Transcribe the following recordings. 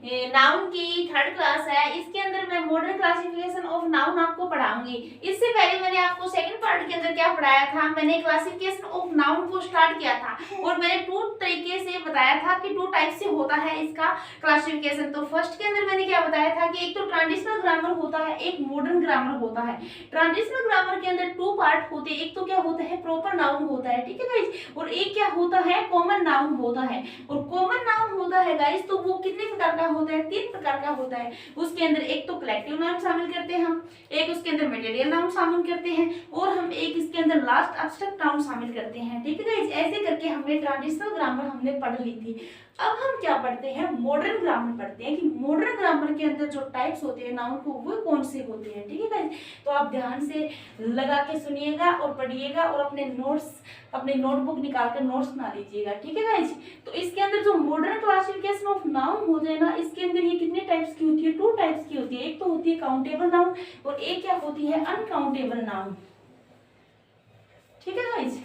Noun की third class है। इसके अंदर मैं मॉडर्न क्लासिफिकेशन ऑफ नाउन आपको पढ़ाऊंगी। इससे पहले मैंने आपको सेकंड पार्ट के अंदर क्या पढ़ाया था, मैंने क्लासिफिकेशन ऑफ नाउन को स्टार्ट किया था और मैंने टू तरीके से बताया था कि टू टाइप से होता है इसका क्लासिफिकेशन। तो फर्स्ट के अंदर मैंने क्या बताया था कि एक तो ट्रांजिशनल ग्रामर होता है, एक मॉडर्न ग्रामर होता है। ट्रांजिशनल ग्रामर के अंदर टू पार्ट होते हैं, एक तो क्या होता है प्रॉपर नाउन होता है, ठीक है गाइस, और एक क्या होता है कॉमन नाउन होता है। और कॉमन नाउन होता है गाइस तो वो कितने प्रकार का होता है, तीन प्रकार का होता है। उसके अंदर एक तो कलेक्टिव नाउन शामिल करते हैं हम, एक उसके अंदर मटेरियल नाउन शामिल करते हैं और हम एक इसके अंदर लास्ट एब्स्ट्रैक्ट नाउन शामिल करते हैं, ठीक है गाइस। ऐसे करके हमने ट्रांजिशनल ग्रामर हमने पढ़ ली थी। अब हम क्या पढ़ते हैं, मॉडर्न ग्रामर पढ़ते हैं कि मॉडर्न ग्रामर के अंदर जो टाइप्स होते हैं नाउन को वो कौन से होते हैं, ठीक है गाइस। तो आप ध्यान से लगा के सुनिएगा और पढ़िएगा और अपने नोट्स, अपने नोटबुक निकाल कर नोट्स बना लीजिएगा, ठीक है गाइस। तो इसके अंदर जो मॉडर्न क्लासिफिकेशन ऑफ नाउन होते हैं ना, इसके अंदर ये कितने टाइप्स की होती है, टू टाइप्स की होती है। एक तो होती है काउंटेबल नाउन और एक क्या होती है अनकाउंटेबल नाउन, ठीक है गाइस।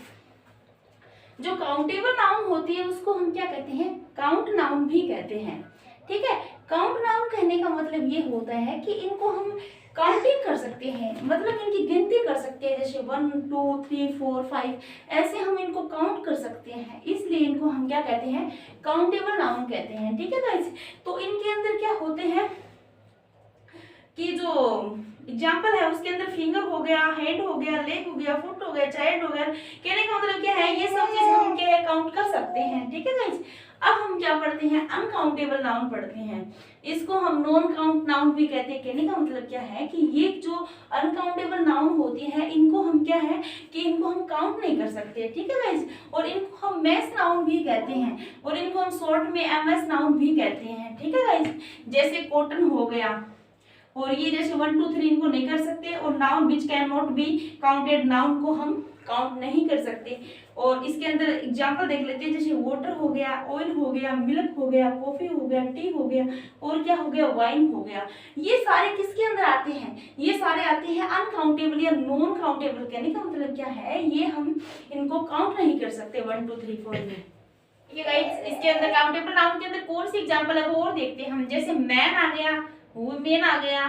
जो काउंटेबल नाउन होती है उसको हम क्या कहते हैं, काउंट नाउन भी कहते हैं, ठीक है। काउंट नाउन कहने का मतलब ये होता है कि इनको हम काउंटिंग कर सकते हैं, मतलब इनकी गिनती कर सकते हैं, जैसे 1 2 3 4 5 ऐसे हम इनको काउंट कर सकते हैं, इसलिए इनको हम क्या कहते हैं, काउंटेबल नाउन कहते हैं, ठीक है गाइस। तो इनके अंदर क्या होते हैं कि जो एग्जाम्पल है उसके अंदर फिंगर हो गया, हेड हो गया, लेग हो गया, फुट हो गया, चाइल्ड हो गया, कहने का मतलब क्या है, ये सब चीज हम क्या है काउंट कर सकते हैं, ठीक है गाइस। अब हम क्या पढ़ते हैं, अनकाउंटेबल नाउन पढ़ते हैं। इसको हम नॉन काउंट नाउन भी कहते हैं। कहने का मतलब क्या है कि ये जो अनकाउंटेबल नाउन होती है इनको हम क्या है कि इनको हम काउंट नहीं कर सकते, ठीक है गाइस। और इनको हम मैस नाउन भी कहते हैं और इनको हम शॉर्ट में एमएस नाउन भी कहते हैं, ठीक है गाइस। जैसे कॉटन हो गया और ये जैसे 1 2 3 इनको नहीं कर सकते, और noun which can not be counted, noun को हम काउंट नहीं कर सकते। और इसके अंदर एग्जांपल देख लेते हैं, जैसे वाटर हो गया, ऑयल हो गया, मिल्क हो गया, कॉफी हो गया, टी हो गया और क्या हो गया, वाइन हो गया। ये सारे किसके अंदर आते हैं, ये सारे आते हैं अनकाउंटेबल या नॉन काउंटेबल। कहने का मतलब क्या है, ये हम इनको काउंट नहीं कर सकते 1 2 3 4 में, ठीक है गाइस। इसके अंदर काउंटेबल नाउन के अंदर कौन सी एग्जांपल है वो और देखते हैं हम। जैसे मैन आ गया, वुमेन आ गया,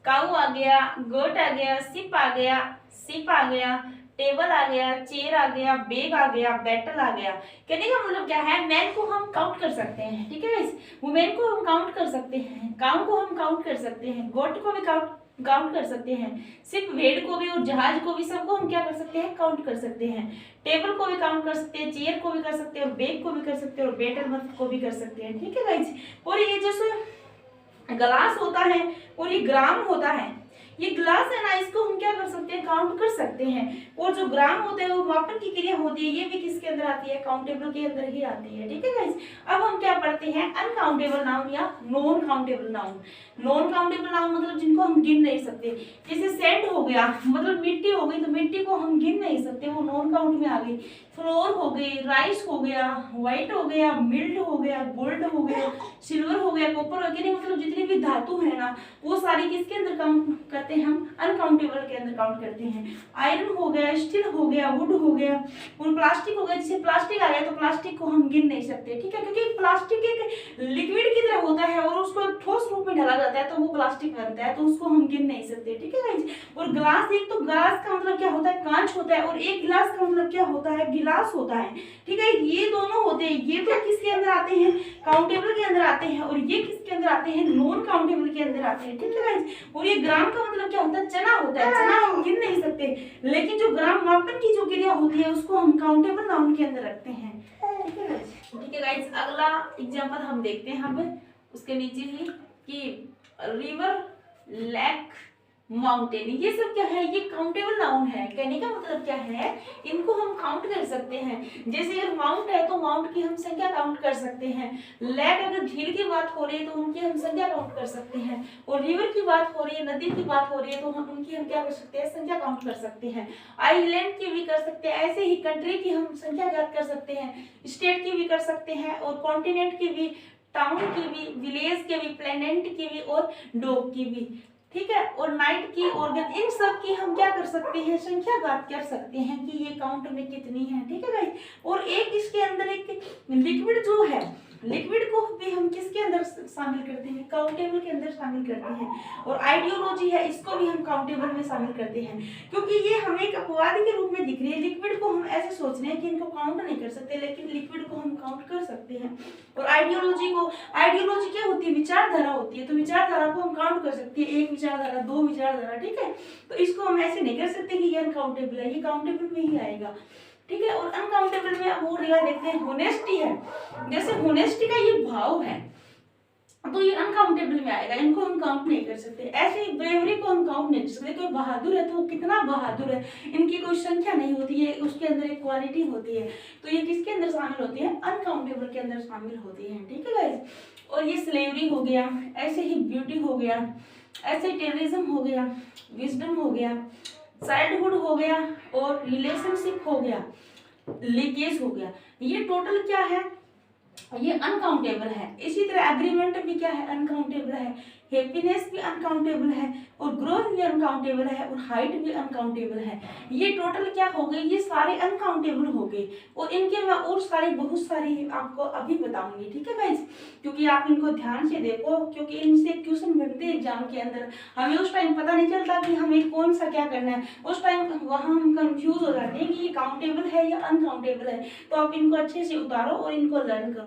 काऊ आ गया, गोट आ गया, शिप आ गया, शिप आ गया, टेबल आ गया, चेयर आ गया, बैग आ गया, बैटल आ गया। कहने का मतलब क्या है, मैन को हम काउंट कर सकते हैं, ठीक है गाइस। वुमेन को हम काउंट कर सकते हैं, काऊ को हम काउंट कर सकते हैं, गोट को भी काउंट कर सकते हैं, सिर्फ भेड़ को भी और जहाज को भी, सबको हम क्या कर सकते हैं, काउंट कर सकते हैं। टेबल को भी काउंट कर सकते हैं, चेयर को भी कर सकते हैं और बैग को भी कर सकते हैं और बैटल मत को भी कर सकते हैं, ठीक है गाइस। और ये जैसे ग्लास होता है और ये ग्राम होता है, ये ग्लास है ना, इसको हम क्या कर सकते हैं, काउंट कर सकते हैं। और जो ग्राम होते हैं वो मापन की क्रिया होती है, ये भी किसके अंदर आती है, काउंटेबल के अंदर ही आती है, ठीक है गाइस। अब हम क्या पढ़ते हैं, अनकाउंटेबल नाउन या non countable noun. Non countable noun मतलब जिनको हम गिन नहीं सकते, जैसे सैंड हो गया, मतलब मिट्टी हो गई, तो मिट्टी को हम गिन नहीं सकते, वो नॉन काउंट में आ गई। फ्लोर हो गई, राइस हो गया, व्हाइट हो गया, मिल्ट हो गया, गोल्ड हो गया, सिल्वर हो गया, कॉपर हो गया, मतलब जितनी भी धातु है ना वो सारी किसके अंदर काउंट करते हैं, हम अनकाउंटेबल के अंदर काउंट करते हैं। आयरन हो गया, स्टील हो गया, वुड हो गया और प्लास्टिक हो गया। जैसे प्लास्टिक आ गया तो प्लास्टिक को हम गिन नहीं सकते, ठीक है, क्योंकि प्लास्टिक एक लिक्विड की तरह होता है और उसको ठोस रूप में ढला जाता है तो वो प्लास्टिक बनता है, तो उसको हम गिन नहीं सकते, ठीक है गाइस। और ग्लास, एक तो ग्लास का मतलब क्या होता है, कांच होता है, और एक गिलास का मतलब क्या होता है, गिलास होता है, ठीक है। ये दोनों होते हैं, ये तो किसके अंदर आते हैं, काउंटेबल के अंदर आते हैं, और ये किसके अंदर आते हैं, नॉन काउंटेबल के अंदर आते हैं, ठीक है गाइस। और ये ग्राम का मतलब क्या होता है, चना होता है, चना हम गिन नहीं सकते, लेकिन जो ग्राम मापन की जो क्रिया होती है उसको हम काउंटेबल नाउन के अंदर रखते हैं, ठीक है गाइस। ठीक है गाइस, अगला एग्जांपल हम देखते हैं हम उसके नीचे ही कि रिवर, लेक, माउंटेन, ये सब क्या है, ये काउंटेबल नाउन है। कहने का मतलब क्या है, इनको हम काउंट कर सकते हैं। जैसे अगर माउंट है तो माउंट की हम संख्या काउंट कर सकते हैं। लेक, अगर झील की बात हो रही है तो उनकी हम संख्या काउंट कर सकते हैं। और रिवर की बात हो रही है, नदी की बात हो रही है तो हम उनकी हम क्या कर सकते हैं, संख्या काउंट कर सकते हैं। आइलैंड की भी कर सकते हैं, ऐसे ही कंट्री की हम संख्या ज्ञात कर सकते हैं, स्टेट की भी कर सकते हैं, और कॉन्टिनेंट की भी, टाउन की भी, विलेज के भी, प्लेनेट की भी और डॉग की भी, ठीक है। और नाइट की, ऑर्गन, इन सब की हम क्या कर सकते हैं, संख्या ज्ञात कर सकते हैं कि ये काउंट में कितनी है, ठीक है भाई। और एक इसके अंदर एक लिक्विड जो है लिक्विड को भी हम किसके अंदर शामिल करते हैं, काउंटेबल के अंदर शामिल करते हैं। और आइडियोलॉजी है, इसको भी हम काउंटेबल में शामिल करते हैं, क्योंकि ये हमें एक अपवाद के रूप में दिख रही है। लिक्विड को हम ऐसे सोच रहे हैं कि इनको काउंट नहीं कर सकते, लेकिन लिक्विड को हम काउंट कर सकते हैं। और आइडियोलॉजी क्या होती है, विचारधारा होती है, तो विचारधारा को हम काउंट कर सकते हैं, एक विचारधारा, दो विचारधारा, ठीक है। तो इसको हम ऐसे नहीं कर सकते कि ये अनकाउंटेबल है, ये काउंटेबल में ही आएगा, ठीक है। और अनकाउंटेबल में अब वो देखते हैं, होनेस्टी है, जैसे होनेस्टी का ये भाव है तो ये अनकाउंटेबल में आएगा, इनको हम काउंट नहीं कर सकते। ऐसे ही ब्रेवरी को हम काउंट नहीं कर सकते, कोई बहादुर है तो वो कितना बहादुर है, इनकी कोई संख्या नहीं होती है, उसके अंदर एक क्वालिटी होती है, तो ये किसके अंदर शामिल होती है, अनकाउंटेबल के अंदर शामिल होती है, ठीक है गाइस। और ये स्लेवरी हो गया, ऐसे ही ब्यूटी हो गया, ऐसे टेररिज्म हो गया, विजडम हो गया, चाइल्डहुड हो गया, और रिलेशनशिप हो गया, लीकेज हो गया, ये टोटल क्या है, ये अनकाउंटेबल है। इसी तरह एग्रीमेंट भी क्या है, अनकाउंटेबल है, हैप्पीनेस भी अनकाउंटेबल है, और ग्रोथ भी अनकाउंटेबल है, और हाइट भी अनकाउंटेबल है। ये टोटल क्या हो गए, ये सारे अनकाउंटेबल हो गए। और इनके मैं और सारी बहुत सारी आपको अभी बताऊंगी, ठीक है गाइस, क्योंकि आप इनको ध्यान से देखो, क्योंकि इनसे क्वेश्चन बनते हैं एग्जाम के अंदर। हमें उस टाइम पता नहीं चलता कि हमें कौन सा क्या करना है, उस टाइम वहाँ हम कंफ्यूज हो जाते हैं कि ये काउंटेबल है या अनकाउंटेबल है। तो आप इनको अच्छे से उतारो और इनको लर्न करो।